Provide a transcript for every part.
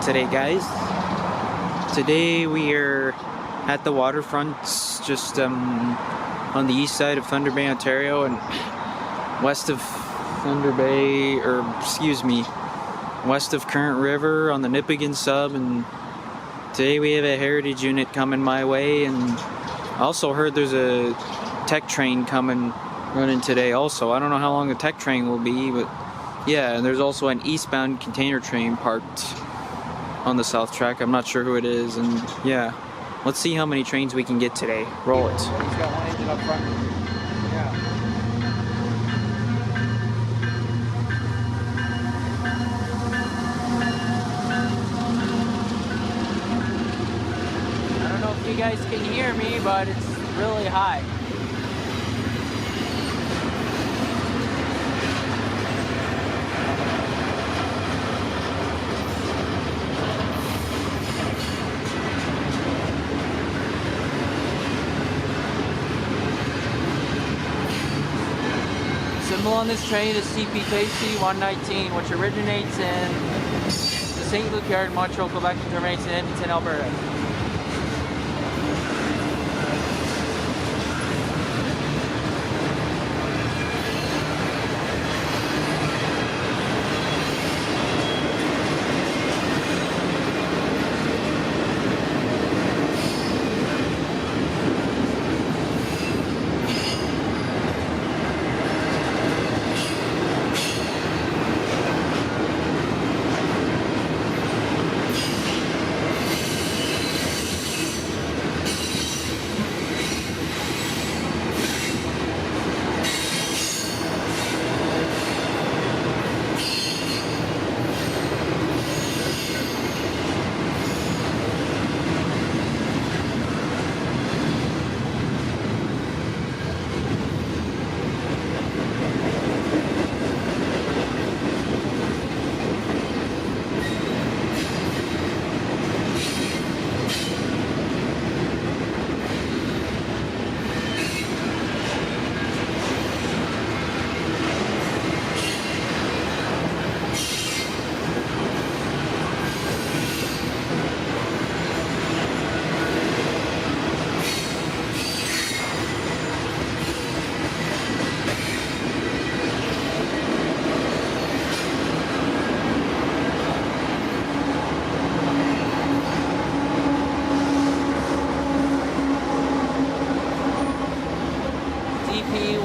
today, guys. Today we are at the waterfront, just on the east side of Thunder Bay, Ontario, and west of Thunder Bay, or excuse me, west of Current River on the Nipigon sub. And today we have a heritage unit coming my way, and I also heard there's a tech train coming running today also. I don't know how long the tech train will be, but yeah, and there's also an eastbound container train parked on the south track. I'm not sure who it is, and yeah, let's see how many trains we can get today. Roll it. He's got one engine up front. Yeah. I don't know if you guys can hear me, but it's really high. Symbol on this train is CPKC 119, which originates in the St. Luc Yard in Montreal, Quebec, and terminates in Edmonton, Alberta.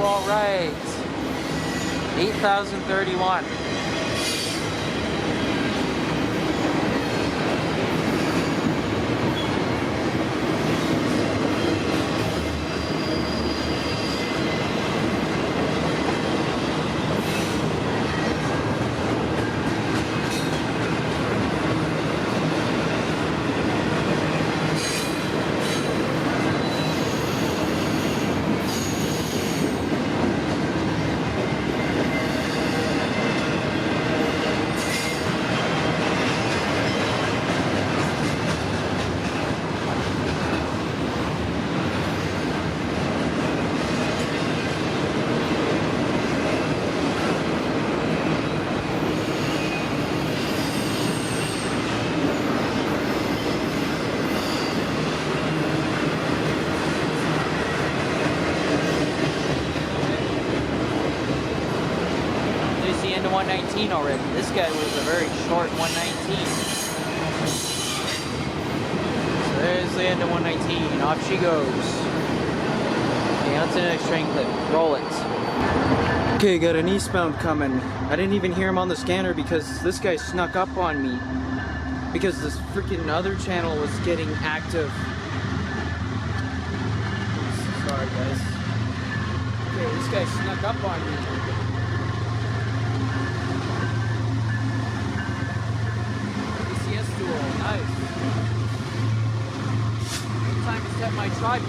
All right, 8,031. Into 119 already. This guy was a very short 119. So there's the end of 119. Off she goes. Okay, on to the next train clip. Roll it. Okay, got an eastbound coming. I didn't even hear him on the scanner because this guy snuck up on me. Because this freaking other channel was getting active. Sorry, guys. Okay, this guy snuck up on me. Nice. No time to set my tripod.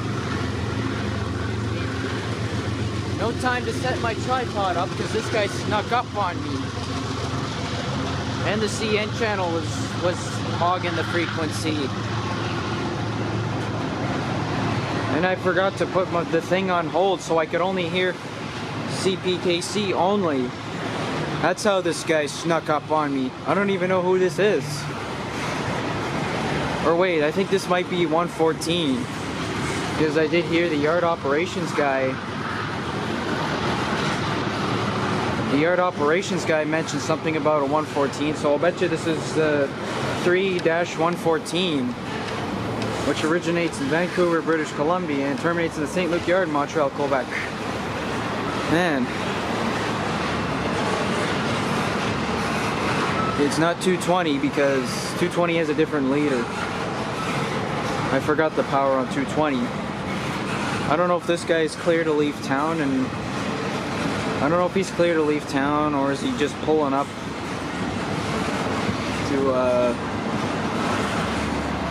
No time to set my tripod up because this guy snuck up on me. And the CN channel was hogging the frequency. And I forgot to put the thing on hold so I could only hear CPKC only. That's how this guy snuck up on me. I don't even know who this is. Or wait, I think this might be 114. Because I did hear the yard operations guy. The yard operations guy mentioned something about a 114, so I'll bet you this is 3-114, which originates in Vancouver, British Columbia, and terminates in the St. Luc Yard in Montreal, Quebec. Man. It's not 220 because 220 has a different leader. I forgot the power on 220. I don't know if this guy is clear to leave town, and I don't know if he's clear to leave town, or is he just pulling up to,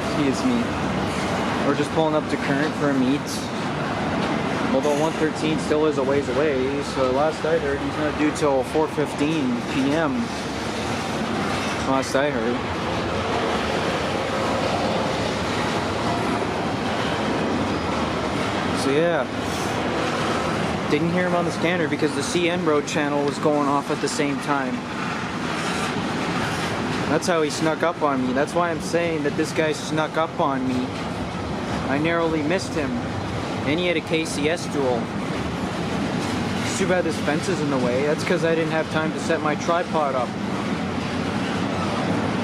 excuse me, or just pulling up to Current for a meet. Although 113 still is a ways away, so last I heard he's not due till 4:15 p.m. Last I heard. So yeah. Didn't hear him on the scanner because the CN road channel was going off at the same time. That's how he snuck up on me. That's why I'm saying that this guy snuck up on me. I narrowly missed him. And he had a KCS duel. It's too bad this fence is in the way. That's because I didn't have time to set my tripod up.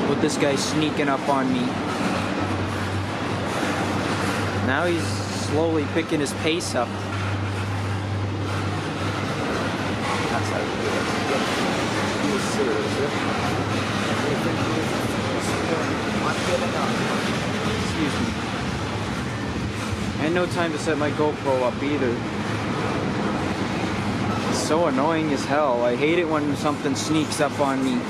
With this guy sneaking up on me. Now he's slowly picking his pace up. That's how you do it. He was serious, I'm giving up. Excuse me. I had no time to set my GoPro up either. It's so annoying as hell. I hate it when something sneaks up on me.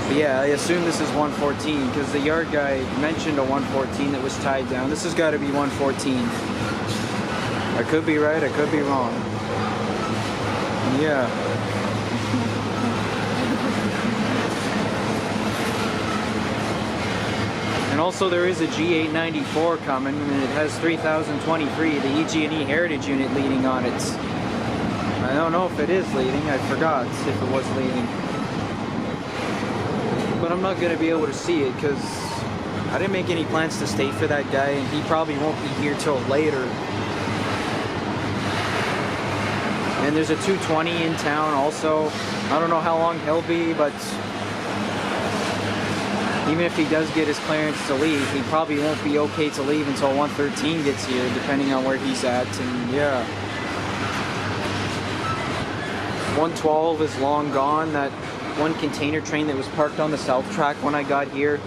But yeah, I assume this is 114 because the yard guy mentioned a 114 that was tied down. This has got to be 114. I could be right, I could be wrong. Yeah. And also there is a G894 coming, and it has 3023, the EG&E Heritage Unit leading on it. I don't know if it is leading, I forgot if it was leading. But I'm not going to be able to see it because I didn't make any plans to stay for that guy, and he probably won't be here till later. And there's a 220 in town also. I don't know how long he'll be, but even if he does get his clearance to leave, he probably won't be okay to leave until 113 gets here, depending on where he's at, and yeah. 112 is long gone. That one container train that was parked on the south track when I got here,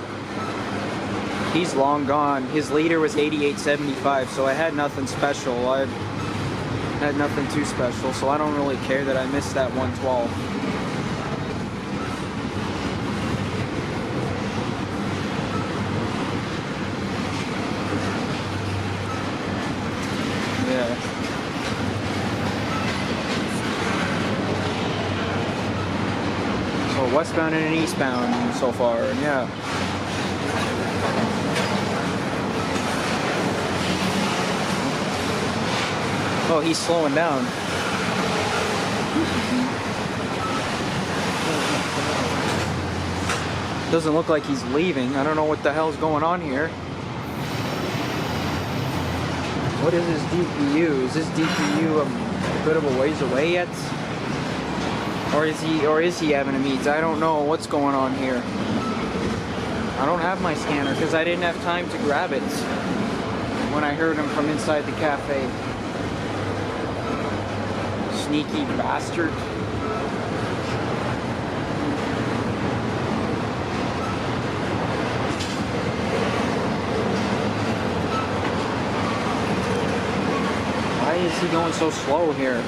he's long gone. His leader was 8875, so I had nothing special. I had nothing too special, so I don't really care that I missed that 112. Yeah. So westbound and eastbound so far, and yeah. Oh, he's slowing down. Doesn't look like he's leaving. I don't know what the hell's going on here. What is his DPU? Is his DPU a bit of a ways away yet? Or is he having a meet? I don't know what's going on here. I don't have my scanner because I didn't have time to grab it when I heard him from inside the cafe. Sneaky bastard. Why is he going so slow here?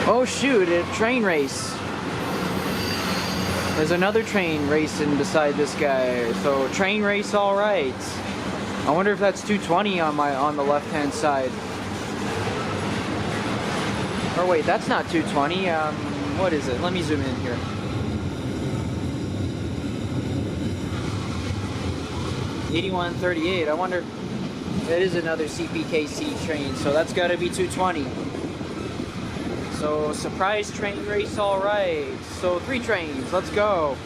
Oh shoot, a train race. There's another train racing beside this guy. So train race, all right. I wonder if that's 220 on the left-hand side. Or wait, that's not 220. What is it? Let me zoom in here. $81.38. I wonder. That is another CPKC train, so that's got to be 220. So surprise train race, all right. So 3 trains. Let's go.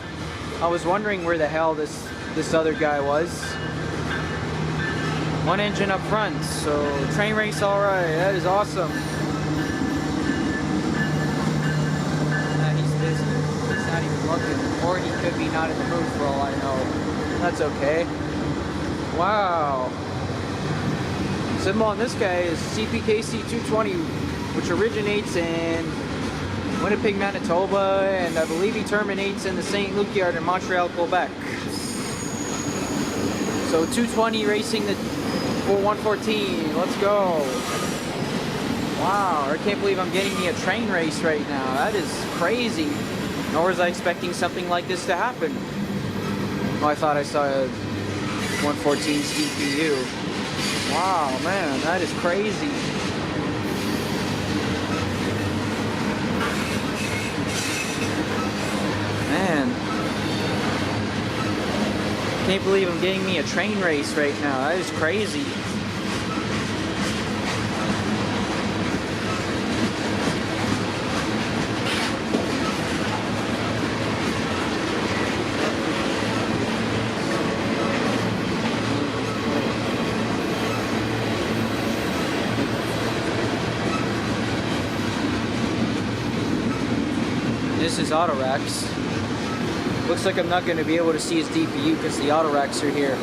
I was wondering where the hell this other guy was. One engine up front, so train race, all right. That is awesome. He's busy. He's not even looking, or he could be not in the mood for all I know. That's okay. Wow. Symbol on this guy is CPKC 220, which originates in Winnipeg, Manitoba, and I believe he terminates in the St. Luc yard in Montreal, Quebec. So 220 racing the 114. Let's go. Wow, I can't believe I'm getting me a train race right now. That is crazy. Nor was I expecting something like this to happen. Oh, I thought I saw a 114's DPU. Wow, man, that is crazy. Man. Can't believe I'm getting me a train race right now. That is crazy. This is auto racks. Looks like I'm not going to be able to see his DPU because the auto racks are here.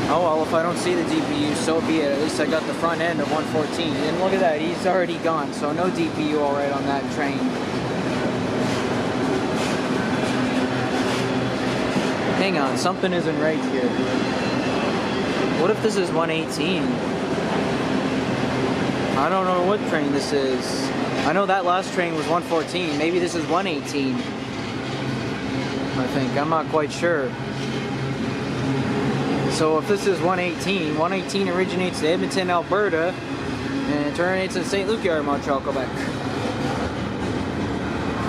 Oh well, if I don't see the DPU, so be it. At least I got the front end of 114. And look at that, he's already gone, so no DPU all right on that train. Hang on, something isn't right here. What if this is 118? I don't know what train this is. I know that last train was 114. Maybe this is 118. I think. I'm not quite sure. So if this is 118, 118 originates in Edmonton, Alberta, and terminates in St. Luc yard, Montreal, Quebec.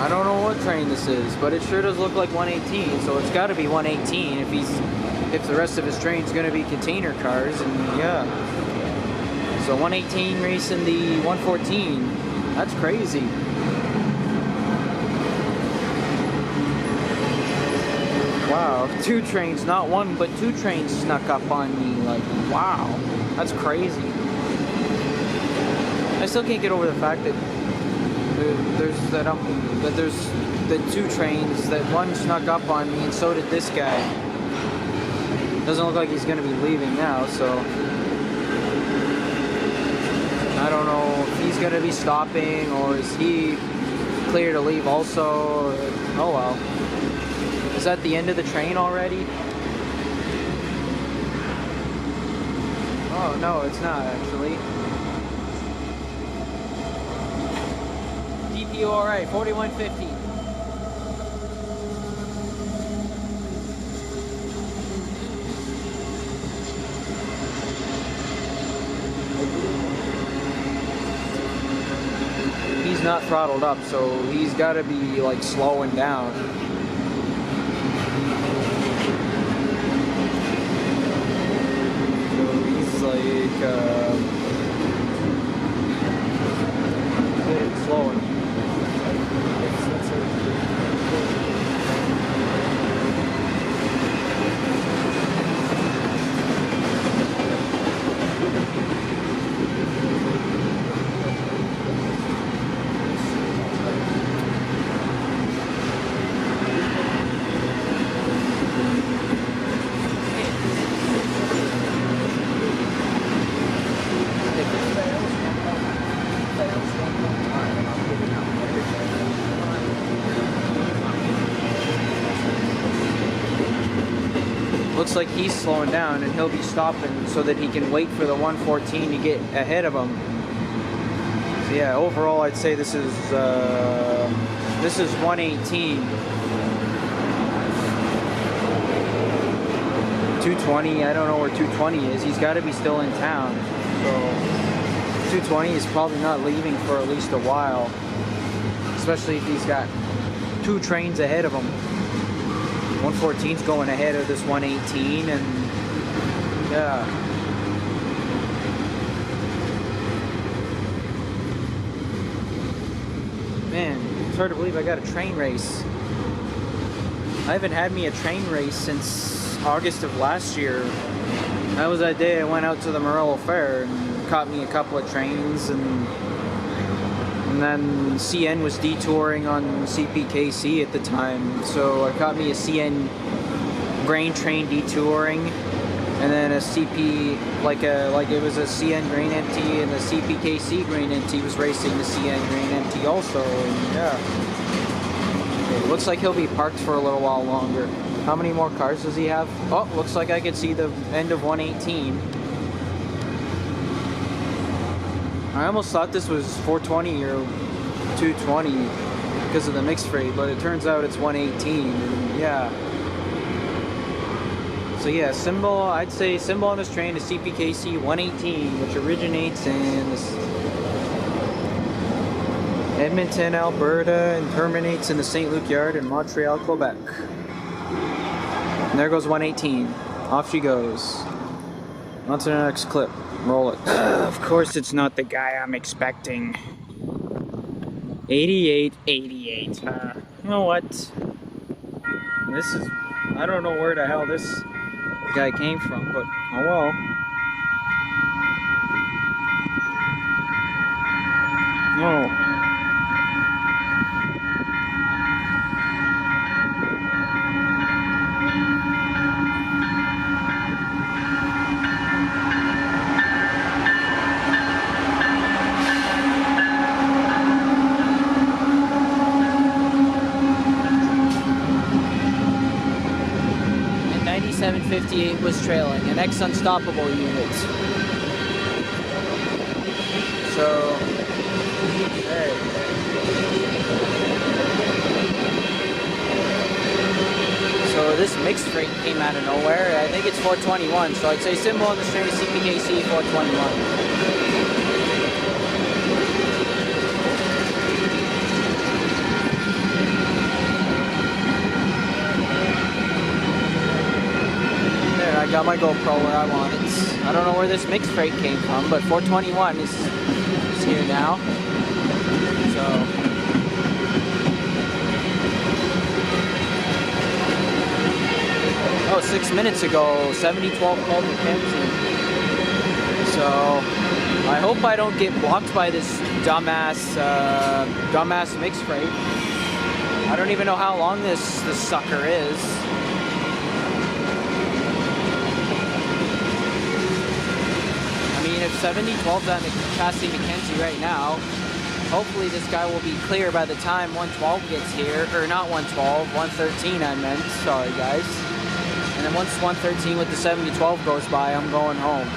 I don't know what train this is, but it sure does look like 118. So it's got to be 118 if the rest of his train's going to be container cars, and yeah. So 118 racing the 114. That's crazy. Wow, two trains, not one, but two trains snuck up on me. Like, wow, that's crazy. I still can't get over the fact that there's the two trains, that one snuck up on me, and so did this guy. Doesn't look like he's gonna be leaving now, so I don't know if he's gonna be stopping, or is he clear to leave also, or, oh well. Is that the end of the train already? Oh no, it's not actually. DPU alright, 4150. He's not throttled up, so he's gotta be like slowing down. Slowing. Looks like he's slowing down, and he'll be stopping so that he can wait for the 114 to get ahead of him. So yeah, overall I'd say this is 118. 220, I don't know where 220 is. He's got to be still in town. So 220 is probably not leaving for at least a while, especially if he's got two trains ahead of him. 114's going ahead of this 118, and yeah. Man, it's hard to believe I got a train race. I haven't had me a train race since August of last year. That was that day I went out to the Morello Fair and caught me a couple of trains, and then CN was detouring on CPKC at the time, so I caught me a CN grain train detouring, and then a CP, like it was a CN grain empty, and the CPKC grain empty was racing the CN grain empty also, and yeah. Okay, looks like he'll be parked for a little while longer. How many more cars does he have? Oh, looks like I could see the end of 118. I almost thought this was 420 or 220 because of the mixed freight, but it turns out it's 118. And yeah. So yeah, symbol, I'd say symbol on this train is CPKC 118, which originates in Edmonton, Alberta, and terminates in the St. Luc Yard in Montreal, Quebec. And there goes 118. Off she goes. On to the next clip. Roll it. Of course it's not the guy I'm expecting. 88. You know what? This is... I don't know where the hell this guy came from, but oh well. No. And 9758 was trailing, an ex-unstoppable unit. So, hey. So this mixed freight came out of nowhere. I think it's 421, so I'd say symbol on the train is CPKC 421. I got my GoPro where I want it. I don't know where this mixed freight came from, but 421 is here now. So oh, 6 minutes ago, 7012 called Mackenzie. So I hope I don't get blocked by this dumbass mixed freight. I don't even know how long this sucker is. If 7012's on the Cassie Mackenzie right now, hopefully this guy will be clear by the time 112 gets here, or not 112, 113 I meant, sorry guys. And then once 113 with the 7012 goes by, I'm going home.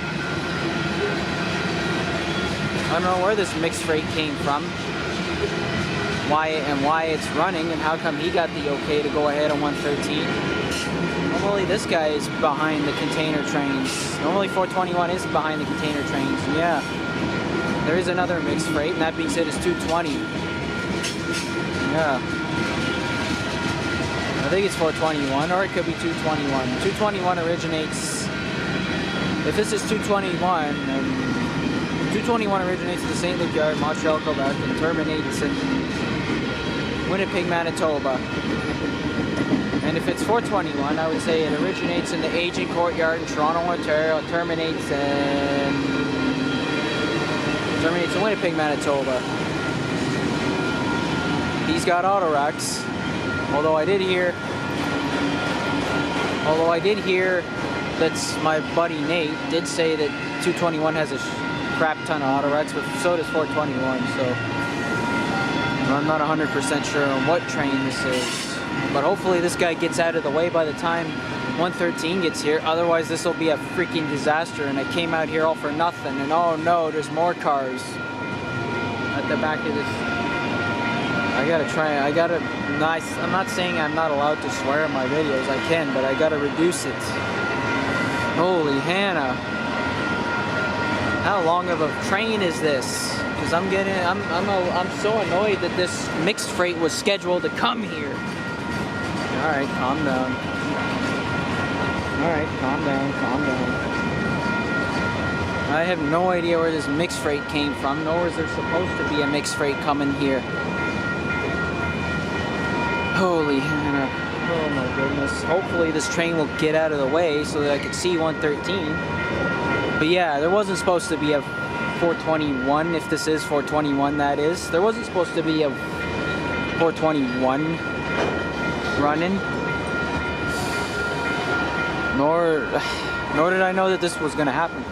I don't know where this mixed freight came from, why it's running, and how come he got the okay to go ahead on 113. Normally this guy is behind the container trains. Normally 421 is behind the container trains. And yeah, there is another mixed freight, and that being said is 220. Yeah. I think it's 421, or it could be 221. 221 originates... If this is 221, then 221 originates in the St. Luc Yard, Montreal, Quebec, and terminates in Winnipeg, Manitoba. And if it's 421, I would say it originates in the Aging Courtyard in Toronto, Ontario. It terminates in Winnipeg, Manitoba. He's got auto racks. Although I did hear that's my buddy Nate did say that 221 has a crap ton of auto racks, but so does 421. So I'm not 100% sure on what train this is. But hopefully this guy gets out of the way by the time 113 gets here. Otherwise this will be a freaking disaster, and I came out here all for nothing. And oh no, there's more cars at the back of this. I'm not saying I'm not allowed to swear in my videos. I can, but I gotta reduce it. Holy Hannah. How long of a train is this? Because I'm so annoyed that this mixed freight was scheduled to come here. Alright, calm down. Alright, calm down. I have no idea where this mixed freight came from, nor is there supposed to be a mixed freight coming here. Holy Hannah. Oh my goodness. Hopefully this train will get out of the way so that I could see 113. But yeah, there wasn't supposed to be a 421, if this is 421 that is. There wasn't supposed to be a 421 running. Nor did I know that this was gonna happen.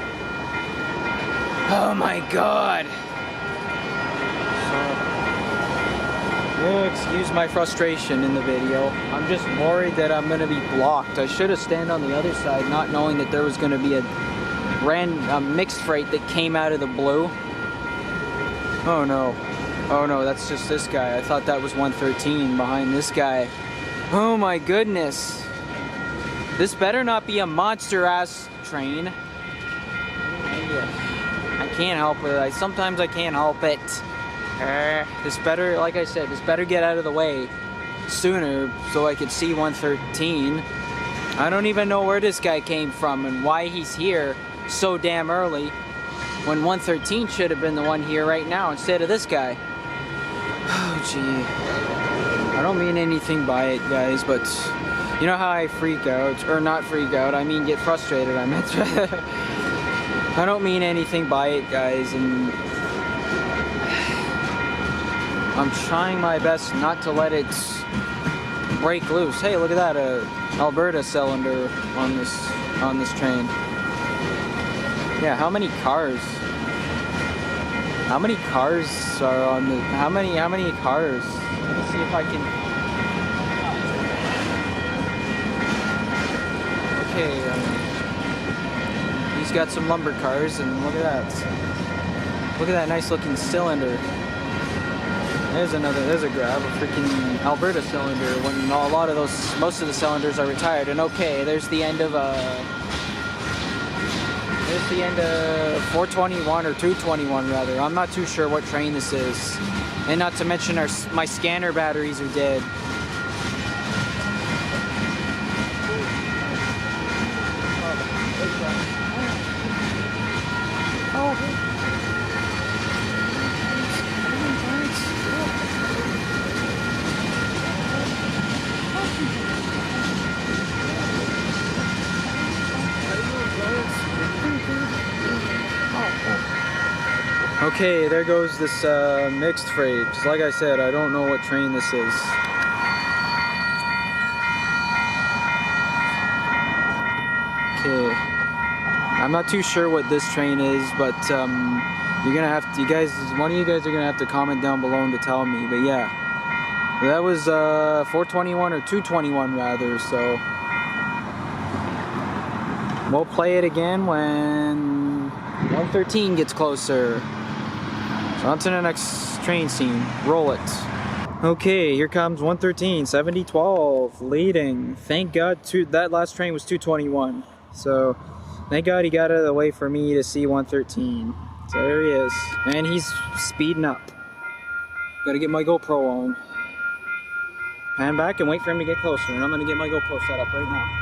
Oh my god! Excuse my frustration in the video. I'm just worried that I'm gonna be blocked. I should have stand on the other side, not knowing that there was gonna be a mixed freight that came out of the blue. Oh no. Oh no, that's just this guy. I thought that was 113 behind this guy. Oh my goodness. This better not be a monster ass train. I can't help it. Sometimes I can't help it. This better, like I said, this better get out of the way sooner so I could see 113. I don't even know where this guy came from and why he's here so damn early when 113 should have been the one here right now instead of this guy. Oh gee. I don't mean anything by it, guys, but you know how I freak out, or not freak out, I mean get frustrated, I meant. I don't mean anything by it, guys, and I'm trying my best not to let it break loose. Hey, look at that, Alberta cylinder on this train. Yeah, how many cars? How many cars are on the? How many cars? Let me see if I can. Okay. He's got some lumber cars, and look at that. Look at that nice looking cylinder. There's a grab, a freaking Alberta cylinder when most of the cylinders are retired. And okay, there's the end of 421 or 221 rather. I'm not too sure what train this is. And not to mention my scanner batteries are dead. Okay, there goes this mixed freight. Just like I said, I don't know what train this is. Okay, I'm not too sure what this train is, but you're gonna have to, one of you guys are gonna have to comment down below to tell me. But yeah, that was 421 or 221 rather. So we'll play it again when 113 gets closer. On to the next train scene. Roll it. Okay, here comes 113, 7012, leading. Thank God that last train was 221. So, thank God he got out of the way for me to see 113. So there he is. And he's speeding up. Gotta get my GoPro on. Pan back and wait for him to get closer. And I'm gonna get my GoPro set up right now.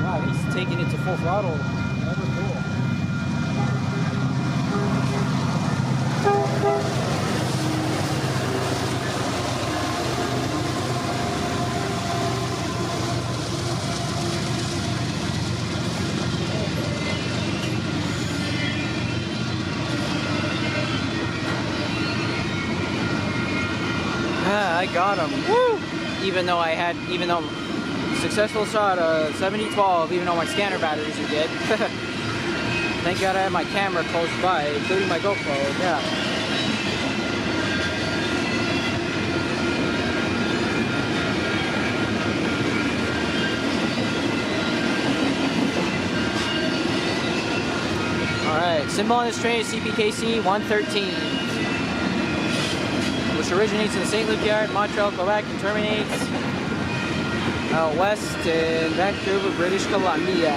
Wow, he's taking it to full throttle. Never cool. Ah, I got him. Woo! Even though successful shot, 7012, even though my scanner batteries are dead. Thank God I have my camera close by, including my GoPro, yeah. Alright, symbol on this train is CPKC 113, which originates in the St. Luc Yard, Montreal, Quebec, and terminates out west in Vancouver, British Columbia.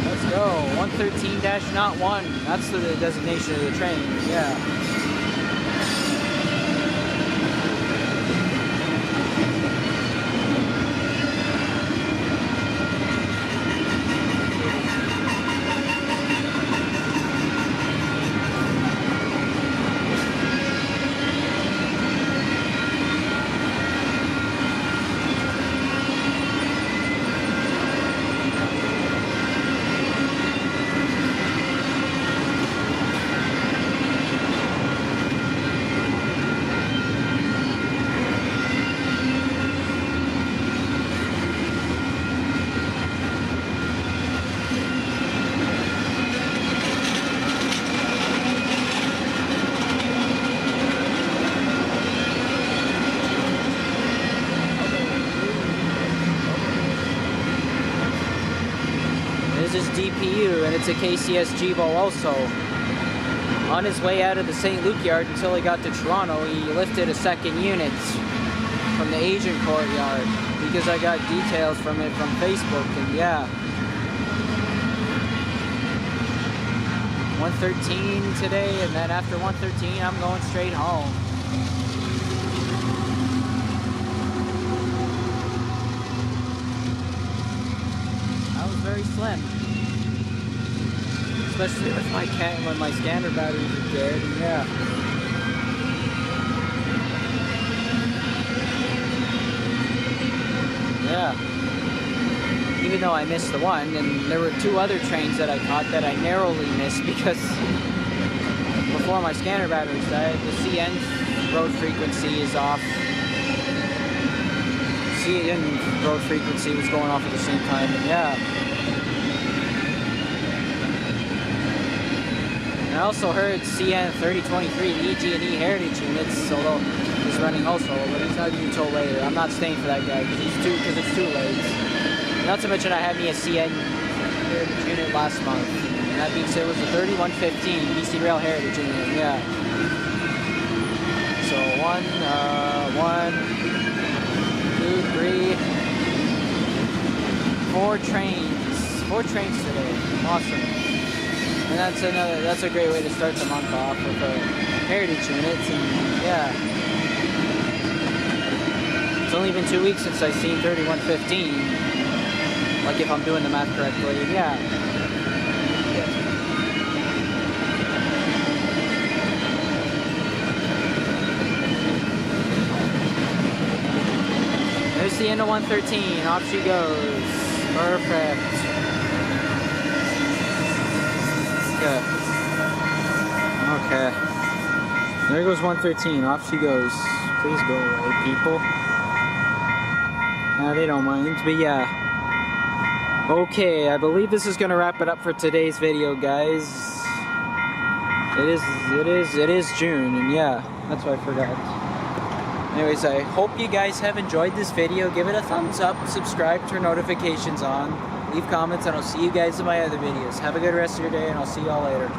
Let's go. 113-01. That's the designation of the train. Yeah. This is DPU, and it's a KCS Jibo also. On his way out of the St. Luke yard until he got to Toronto, he lifted a second unit from the Asian courtyard because I got details from it from Facebook, and yeah. 113 today, and then after 113 I'm going straight home. That was very slim. Especially with when my scanner batteries are dead, and yeah. Yeah. Even though I missed the one, and there were two other trains that I caught that I narrowly missed because before my scanner batteries died, the CN road frequency is off. CN road frequency was going off at the same time, and yeah. I also heard CN 3023 EG&E Heritage Units, although he's running also, but he's not due till later. I'm not staying for that guy because it's too late. Not to mention I had me a CN Heritage Unit last month, and that being said it was a 3115 BC Rail Heritage Unit, yeah. So 1, 2, 3, 4 trains. 4 trains today. Awesome. And that's a great way to start the month off with the heritage units, and yeah. It's only been 2 weeks since I've seen 3115. Like if I'm doing the math correctly, yeah. There's the end of 113. Off she goes. Perfect. Okay. There goes 113. Off she goes. Please go away, people. They don't mind, but yeah. Okay, I believe this is gonna wrap it up for today's video, guys. It is June, and yeah, that's what I forgot. Anyways, I hope you guys have enjoyed this video. Give it a thumbs up, subscribe, turn notifications on, leave comments, and I'll see you guys in my other videos. Have a good rest of your day, and I'll see y'all later.